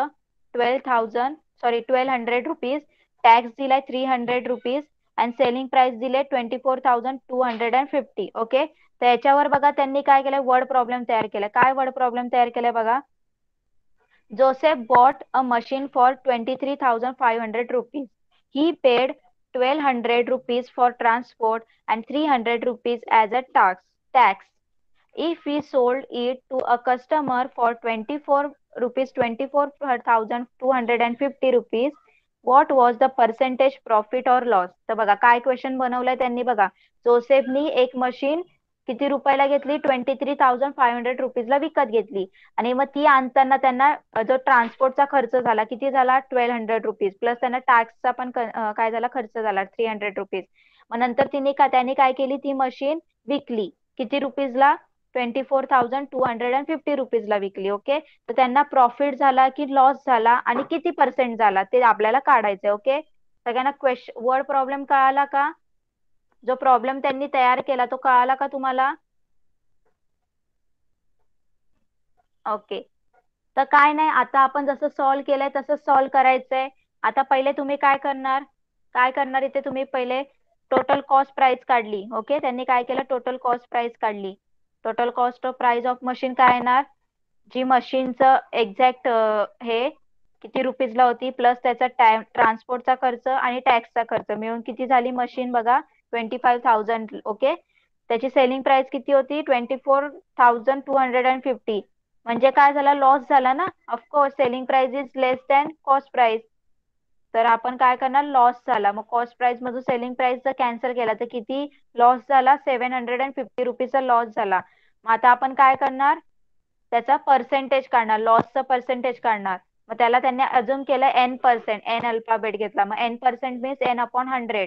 1200 रुपीज. टॅक्स दिलाय 300 रुपीज अँड सेलिंग प्राइस दिले 24,250. ओके, तर याच्यावर बघा त्यांनी काय केलंय, वर्ड प्रॉब्लेम तयार केलाय. काय वर्ड प्रॉब्लेम तयार केलाय बघा, Joseph bought a machine for 23,500 rupees. He paid 1,200 rupees for transport and 300 rupees as a tax. If we sold it to a customer for 24,250 rupees, what was the percentage profit or loss? तर बघा काय question बनवलंय त्यांनी. बघा, जोसेफनी एक machine किती रुपयाला घेतली, 23,500 रुपीजला विकत घेतली आणि मग ती आणताना त्यांना जो ट्रान्सपोर्टचा खर्च झाला किती झाला, 1,200 रुपीज प्लस त्यांना टॅक्सचा पण काय झाला, खर्च झाला 300 रुपीज. मग नंतर त्यांनी काय केली, ती मशीन विकली किती रुपीजला, 24,250 रुपीजला विकली. ओके, तर त्यांना प्रॉफिट झाला की लॉस झाला आणि किती पर्सेंट झाला ते आपल्याला काढायचंय. ओके, सगळ्यांना वर्ड प्रॉब्लेम कळाला का? जो प्रॉब्लेम त्यांनी तयार केला तो कळाला का तुम्हाला? ओके, तर काय नाही, आता आपण जसं सॉल्व्ह केलंय तसं सॉल्व्ह करायचंय. आता पहिले तुम्ही काय करणार इथे, तुम्ही पहिले टोटल कॉस्ट प्राइस काढली. ओके, त्यांनी काय केलं, टोटल कॉस्ट प्राइस काढली. Total cost of price of machine काय येणार, जी मशीनचं एक्झॅक्ट हे किती रुपीजला होती प्लस त्याचा ट्रान्सपोर्टचा खर्च आणि टॅक्सचा खर्च मिळून किती झाली मशीन बघा, 25,000. ओके, त्याची सेलिंग प्राइस किती होती, 24,250. म्हणजे काय झाला, लॉस झाला ना. Of course selling price is less than cost price, तर आपण काय करणार, लॉस झाला. मग कॉस्ट प्राइस मधून सेलिंग प्राइस जर कॅन्सल केला तर किती लॉस झाला, 750 रुपीजचा लॉस झाला. मग आता आपण काय करणार, त्याचा पर्सेंटेज काढणार, लॉसचा पर्सेंटेज काढणार. मग त्याला त्यांनी अजून केलं N%, N अल्फाबेट घेतला. मग N% मीन्स N/100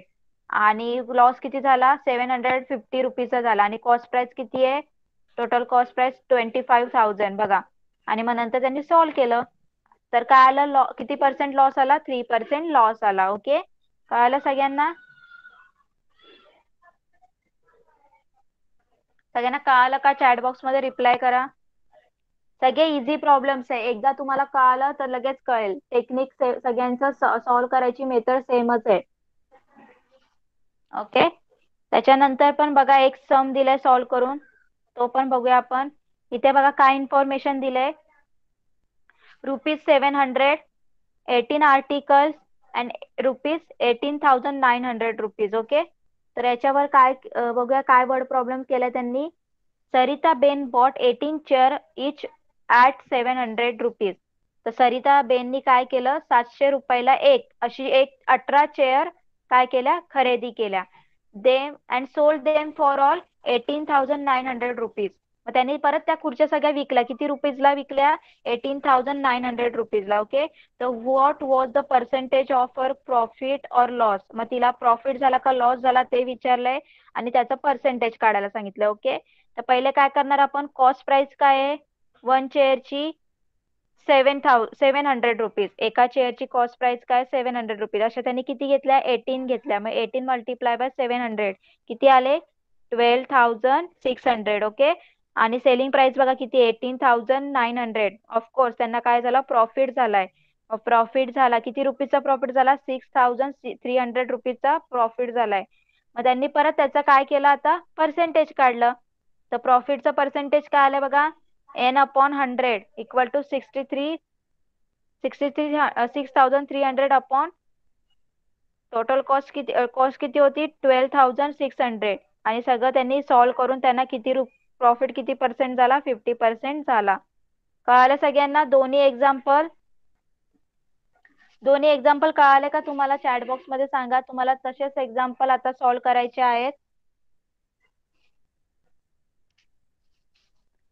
आणि लॉस किती झाला, 750 रुपीजचा झाला आणि कॉस्ट प्राइस किती आहे, टोटल कॉस्ट प्राइस 25,000 बघा. आणि मग नंतर त्यांनी सॉल्व्ह केलं तर काय आलं, किती पर्सेंट लॉस आला, 3% लॉस आला. ओके, कळालं सगळ्यांना? सगळ्यांना कळालं का? चॅट बॉक्स मध्ये रिप्लाय करा. सगळे इझी प्रॉब्लेम्स आहे, एकदा तुम्हाला कळालं तर लगेच कळेल. टेक्निक सगळ्यांचं सॉल्व्ह करायची मेथड सेमच आहे. ओके. त्याच्यानंतर पण बघा एक सम दिलाय सॉल्व्ह करून, तो पण बघूया आपण. इथे बघा काय इन्फॉर्मेशन दिलंय. ₹700, 18 आर्टिकल्स अँड ₹18,900. ओके. तर याच्यावर काय बघूया काय वर्ड प्रॉब्लेम केलाय त्यांनी. सरिता बेन बॉट 18 चेअर इच ॲट ₹700. तर सरिता बेननी काय केलं, 700 रुपयाला एक अशी 18 चेअर काय केल्या, खरेदी केल्या. Them and sold them for all ₹18,900. मग त्यांनी परत त्या खुर्च्या सगळ्या विकल्या. किती रुपीजला विकल्या? ₹18,900. ओके. तर what was the percentage of uh profit or loss. मग तिला प्रॉफिट झाला का लॉस झाला ते विचारलंय आणि त्याचं पर्सेंटेज काढायला सांगितलं. ओके. तर पहिले काय करणार आपण, कॉस्ट प्राइस काय आहे 1 चेअरची, ₹700. एका चेअरची कॉस्ट प्राइस काय ₹700. अशा त्यांनी किती घेतल्या, 18 घेतल्या. मग 18 मल्टिप्लाय बाय 700 किती आले, 12,600. ओके. आणि सेलिंग प्राइस बघा किती, 18,900. ऑफकोर्स त्यांना काय झालं, प्रॉफिट झालाय. प्रॉफिट झाला, किती रुपीजचा प्रॉफिट झाला, ₹6,300 प्रॉफिट झालाय. मग त्यांनी परत त्याचं काय केलं, आता पर्सेंटेज काढलं. तर प्रॉफिटचं पर्सेंटेज काय आलं बघा, n/100 equal to 6,300 upon total cost किती होती, 12,600. आणि सगळं त्यांनी सॉल्व्ह करून त्यांना किती प्रॉफिट किती पर्सेंट झाला, 50% झाला. कळालं सगळ्यांना? दोन्ही एक्झाम्पल कळाले का तुम्हाला? चॅट बॉक्स मध्ये सांगा. तुम्हाला तसेच एक्झाम्पल आता सॉल्व्ह करायचे आहेत.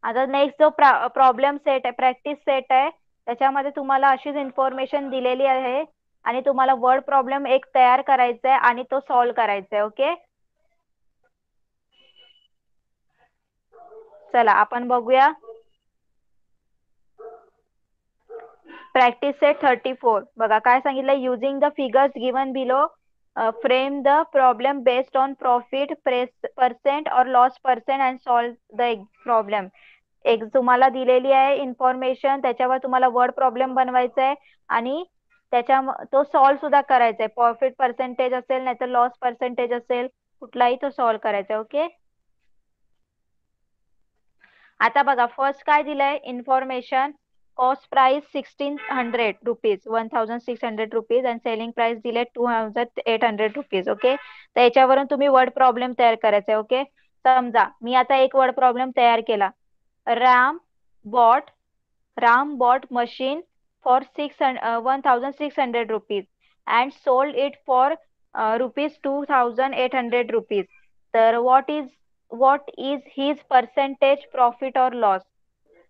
आता नेक्स्ट जो प्रॉब्लेम सेट आहे, प्रॅक्टिस सेट आहे, त्याच्यामध्ये तुम्हाला अशीच इन्फॉर्मेशन दिलेली आहे आणि तुम्हाला वर्ड प्रॉब्लेम एक तयार करायचा आहे आणि तो सॉल्व्ह करायचा आहे. ओके. चला आपण बघूया. Practice set 34. बघा काय सांगितलं, using the figures given below frame the problem based on profit percent और loss percent and solve the problem. एक तुम्हाला दिलेली आहे इन्फॉर्मेशन, त्याच्यावर तुम्हाला वर्ड प्रॉब्लेम बनवायचा आहे आणि तो सॉल्व्ह सुद्धा करायचा आहे. प्रॉफिट पर्सेंटेज असेल नाहीतर लॉस पर्सेंटेज असेल, कुठलाही तो सॉल्व्ह करायचा आहे. ओके. आता बघा फर्स्ट काय दिलंय इन्फॉर्मेशन, कॉस्ट प्राइस ₹1,600, ₹1,600 आणि सेलिंग प्राइस दिले ₹2,800. ओके. तर याच्यावरून तुम्ही वर्ड प्रॉब्लेम तयार करायचा आहे. ओके. समजा मी आता एक वर्ड प्रॉब्लेम तयार केला. Ram bought machine for ₹1,600 and sold it for ₹2,800. तर what is his percentage profit or loss.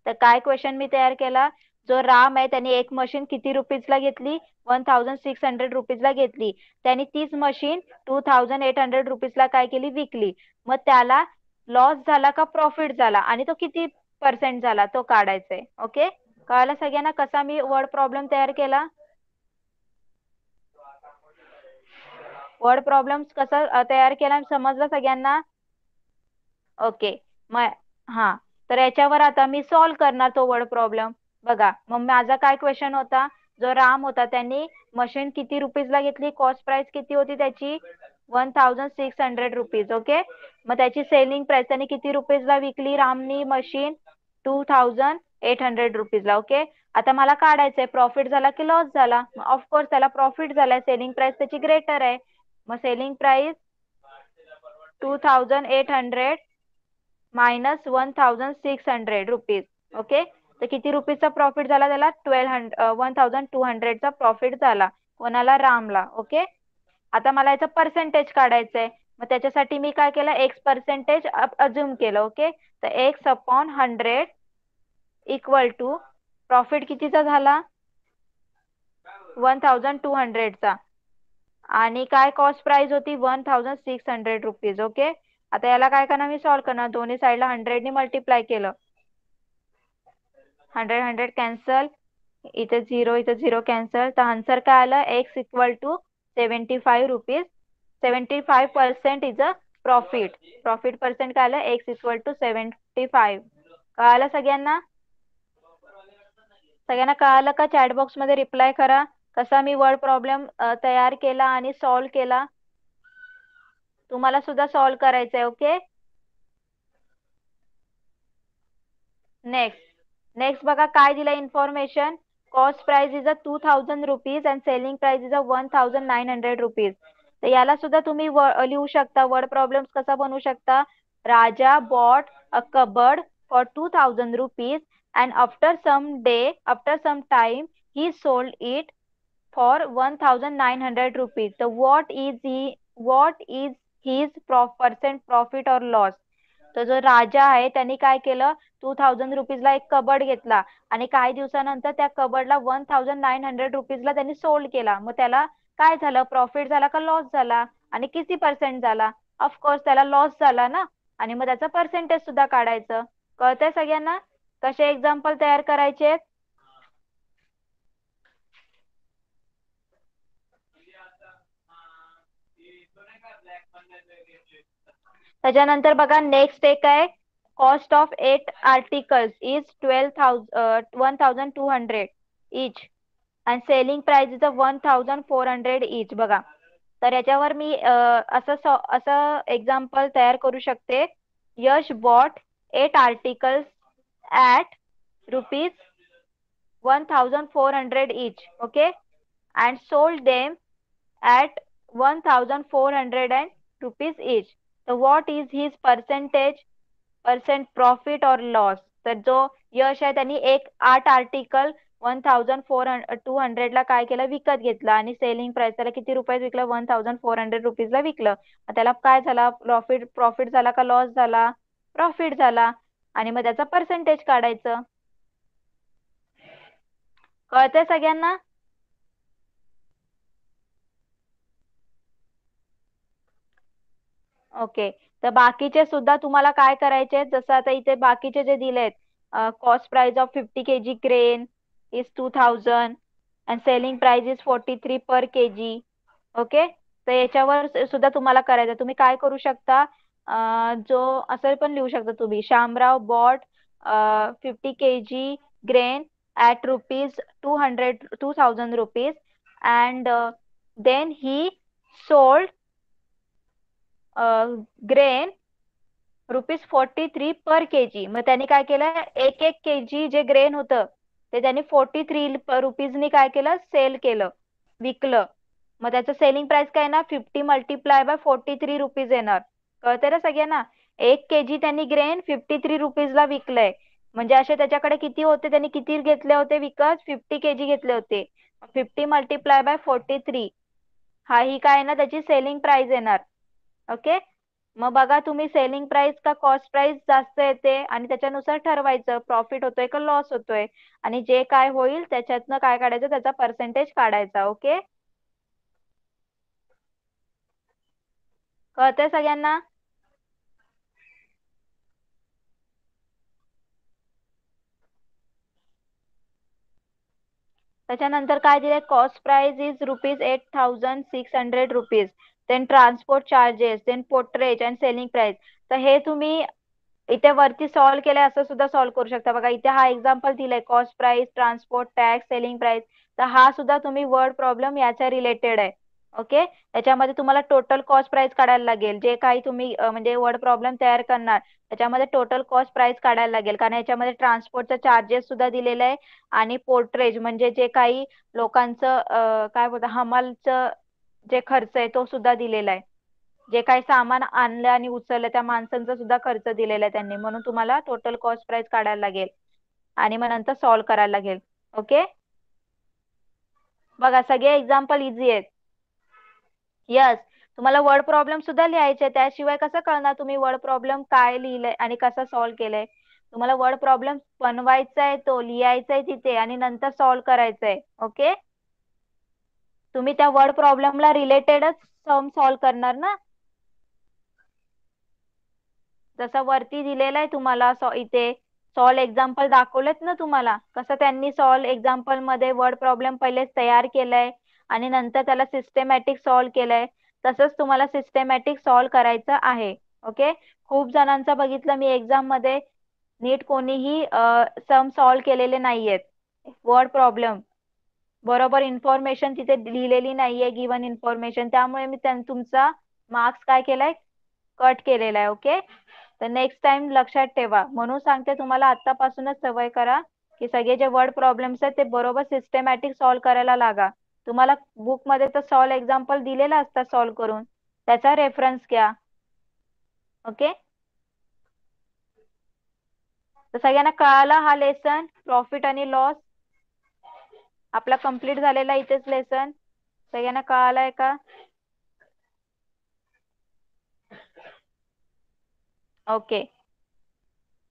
तर काय क्वेश्चन मी तयार केला, जो राम आहे त्याने एक मशीन किती रुपीजला घेतली, ₹1,600 घेतली. त्याने तीच मशीन ₹2,800 काय केली, विकली. मग त्याला लॉस झाला का प्रॉफिट झाला आणि तो किती पर्सेंट झाला तो काढायचा आहे. ओके. कळालं सगळ्यांना कसा मी वर्ड प्रॉब्लेम तयार केला, वर्ड प्रॉब्लेम कसा तयार केला समजलं सगळ्यांना? ओके. मग हा, तर याच्यावर आता मी सॉल्व्ह करणार तो वर्ड प्रॉब्लेम. बघा मग माझा काय क्वेश्चन होता, जो राम होता त्यांनी मशीन किती रुपीजला घेतली, कॉस्ट प्राइस किती होती त्याची, ₹1,600. ओके. मग त्याची सेलिंग प्राइस त्यांनी किती रुपीजला विकली रामनी मशीन, ₹2,800. ओके. आता मला काढायचंय प्रॉफिट झाला की लॉस झाला. ऑफकोर्स त्याला प्रॉफिट झालाय, सेलिंग प्राइस त्याची ग्रेटर आहे. मग सेलिंग प्राइस 2,800 मायनस ₹1,600. ओके. तर किती रुपीजचा प्रॉफिट झाला त्याला, 1,200चा प्रॉफिट झाला. कोणाला, रामला. ओके. आता मला याचं पर्सेंटेज काढायचंय. मग त्याच्यासाठी मी काय केलं, एक्स पर्सेंटेज अज्युम केलं. ओके. तर x/100 इक्वल टू प्रॉफिट कितीचा झाला, 1,200चा आणि काय कॉस्ट प्राइस होती, ₹1,600. ओके. आता याला काय करणार मी, सॉल्व्ह करणार. दोन्ही साईडला 100 ने मल्टिप्लाय केलं. 100 कॅन्सल, इथे 0 कॅन्सल. तर आन्सर काय आलं, x equal to 75 rupees. 75% is a profit. Profit percent काय आलं, x इक्वल टू 75. कळालं सगळ्यांना? सगळ्यांना कळालं का? चॅट बॉक्स मध्ये रिप्लाय करा कसा मी वर्ड प्रॉब्लेम तयार केला आणि सॉल्व्ह केला. तुम्हाला सुद्धा सॉल्व्ह करायचंय. ओके. नेक्स्ट बघा काय दिलं information. Cost price is a 2000 rupees and selling price is a 1900 rupees. तर याला सुद्धा तुम्ही लिहू शकता. वर्ड प्रॉब्लेम्स कसा बनवू शकता. Raja bought a cupboard for 2000 rupees and after some time he sold it for 1900 rupees. So what is his percent profit or loss. तो जो राजा आहे त्यांनी काय केलं, 2000 रुपीजला एक कबर्ड घेतला आणि काही दिवसानंतर त्या कबर्डला 1900 रुपीजला त्यांनी सोल्ड केला. मग त्याला काय झालं, प्रॉफिट झाला का लॉस झाला, आणि किती पर्सेंट झाला. ऑफकोर्स त्याला लॉस झाला ना, आणि मग त्याचं पर्सेंटेज सुद्धा काढायचं. कळतंय सगळ्यांना कसे एक्झाम्पल तयार करायचे. त्याच्यानंतर बघा नेक्स्ट एक आहे. Cost of 8 articles is 1200 each and selling price is 1400 each. बघा तर याच्यावर मी असं एक्झाम्पल तयार करू शकते. Yash bought 8 articles at rupees 1400 each. Okay, and sold them at 1400 rupees each. So what is his percent profit or loss. तर जो यश आहे त्यांनी 8 आर्टिकल 1400 ला काय केलं, विकत घेतला आणि सेलिंग प्राइस त्याला किती रुपयात विकलं, 1400 रुपीजला विकलं. त्याला काय झाला, प्रॉफिट झाला का लॉस झाला, प्रॉफिट झाला. आणि मग त्याचा पर्सेंटेज काढायचं. कळतंय सगळ्यांना. ओके. तर बाकीचे सुद्धा तुम्हाला काय करायचे, जसं आता इथे बाकीचे जे दिलेत, cost price of 50 kg grain is 2000 and selling price is 43 per kg. Okay. तर याच्यावर सुद्धा तुम्हाला करायचं. तुम्ही काय करू शकता, जो असं पण लिहू शकता तुम्ही, Shamrao bought 50 kg grain at rupees 2000 rupees and then he sold grain ₹43 per kg. मग त्यांनी काय केलं, एक kg जे ग्रेन होतं ते त्यांनी 43 रुपीजनी काय केलं, सेल केलं, विकलं. मग त्याचं सेलिंग प्राइस काय ना, 50 मल्टिप्लाय बाय 43 रुपीज येणार. कळतंय ना सगळ्यांना. 1 kg त्यांनी ग्रेन 53 रुपीजला विकलंय. म्हणजे असे त्याच्याकडे किती होते, त्यांनी किती घेतले होते विकत, 50 kg घेतले होते. 50 मल्टिप्लाय बाय 43 हा ही काय ना त्याची सेलिंग प्राइस येणार. ओके. मग बघा तुम्ही सेलिंग प्राइस का कॉस्ट प्राइस जास्त येते आणि त्याच्यानुसार ठरवायचं प्रॉफिट होतोय का लॉस होतोय, आणि जे काय होईल त्याच्यातनं काय काढायचं, त्याचा पर्सेंटेज काढायचा. ओके. कळतंय सगळ्यांना. त्याच्यानंतर काय दिलंय, cost price is ₹8600 rupees, then transport charges, then porterage and selling price. तर हे तुम्ही इथे वरती सॉल्व्ह केलंय असं सुद्धा सॉल्व्ह करू शकता. बघा इथे हा एक्झाम्पल दिलाय, cost price, transport, tax, selling price. तर हा सुद्धा तुम्ही वर्ड प्रॉब्लेम याच्या रिलेटेड आहे. ओके. त्याच्यामध्ये तुम्हाला टोटल कॉस्ट प्राइस काढायला लागेल. जे काही तुम्ही म्हणजे वर्ड प्रॉब्लेम तयार करणार त्याच्यामध्ये टोटल कॉस्ट प्राइस काढायला लागेल, कारण याच्यामध्ये ट्रान्सपोर्टचा चार्जेस सुद्धा दिलेलं आहे आणि पोर्ट्रेज म्हणजे जे काही लोकांचं काय बोलतात हमालचं जे खर्च आहे तो सुद्धा दिलेला आहे. जे काही सामान आणलं आणि उचललं त्या माणसांचा सुद्धा खर्च दिलेला आहे त्यांनी. म्हणून तुम्हाला टोटल कॉस्ट प्राइस काढायला लागेल आणि मग नंतर सॉल्व्ह करायला लागेल. ओके. बघा सगळे एक्झाम्पल इझी आहेत. यस. तुम्हाला वर्ड प्रॉब्लेम सुद्धा लिहायचे, त्याशिवाय कसं कळणार तुम्ही वर्ड प्रॉब्लेम काय लिहिलंय आणि कसा सॉल्व्ह केलंय. तुम्हाला वर्ड प्रॉब्लेम बनवायचा आहे, तो लिहायचा आहे तिथे आणि नंतर सॉल्व्ह करायचा आहे. ओके. तुम्ही त्या वर्ड प्रॉब्लेमला रिलेटेडच सम सॉल्व्ह करणार ना. जसं वरती दिलेलं आहे तुम्हाला इथे सॉल्व एक्झाम्पल दाखवलेत ना तुम्हाला, कसं त्यांनी सॉल्व एक्झाम्पल मध्ये वर्ड प्रॉब्लेम पहिले तयार केलाय आणि नंतर त्याला सिस्टमॅटिक सॉल्व्ह केलंय, तसंच तुम्हाला सिस्टमॅटिक सॉल्व्ह करायचं आहे. ओके. खूप जणांचं बघितलं मी एक्झाम मध्ये, नीट कोणीही सम सॉल्व्ह केलेले नाहीयेत. वर्ड प्रॉब्लेम, बरोबर इन्फॉर्मेशन तिथे लिहिलेली नाहीये, गिवन इन्फॉर्मेशन, त्यामुळे मी तुमचा मार्क्स काय केलाय, कट केलेला आहे. ओके. तर नेक्स्ट टाइम लक्षात ठेवा, म्हणून सांगते तुम्हाला आतापासूनच सवय करा की सगळे जे वर्ड प्रॉब्लेम्स आहेत ते बरोबर सिस्टमॅटिक सॉल्व्ह करायला लागा. तुम्हाला बुक मध्ये तर सॉल्व्ह एक्झाम्पल दिलेलं असतात सॉल्व्ह करून, त्याचा रेफरन्स घ्या. ओके. तर सगळ्यांना कळाला हा लेसन, प्रॉफिट आणि लॉस आपला कंप्लीट झालेला इथेच लेसन. सगळ्यांना कळालाय का? ओके.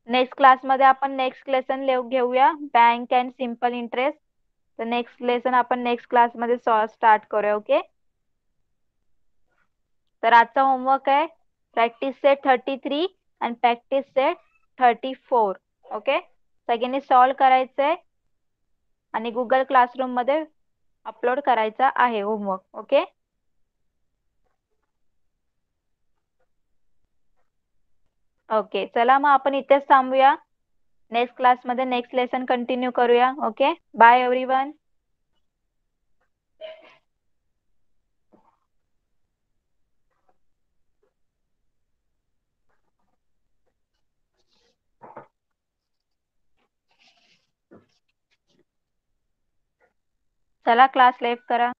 नेक्स्ट क्लासमध्ये आपण नेक्स्ट लेसन घेऊया, बँक अँड सिम्पल इंटरेस्ट. तर नेक्स्ट लेसन आपण नेक्स्ट क्लासमध्ये स्टार्ट करूया. ओके. तर आजचा होमवर्क आहे प्रॅक्टिस सेट 33 आणि प्रॅक्टिस सेट 34. ओके. सगळ्यांनी सॉल्व्ह करायचंय आणि गुगल क्लासरूम मध्ये अपलोड करायचा आहे होमवर्क. ओके. ओके, चला मग आपण इथेच थांबूया. नेक्स्ट क्लासमध्ये नेक्स्ट लेसन कंटिन्यू करूया. ओके. Bye everyone. चला क्लास लेफ्ट करा.